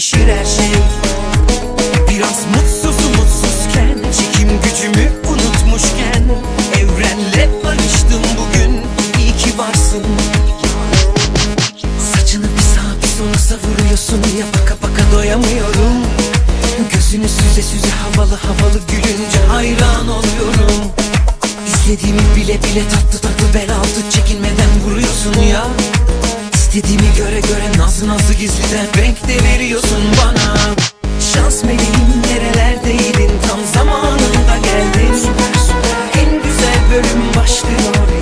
değişir her şey. Biraz mutsuzken, çekim gücümü unutmuşken, evrenle barıştım bugün, iyi ki varsın. Saçını bir sağa bir sola savuruyorsun ya, baka baka doyamıyorum. Gözünü süze süze havalı havalı gülünce hayran oluyorum. İstediğimi bile bile tatlı tatlı bel altı çekinmeden vuruyorsun ya. İstediğimi göre göre nazlı nazlı gizliden renk de veriyorsun bana. Şans meleğim nerelerdeydin, tam zamanında geldin. En güzel bölüm başlıyor.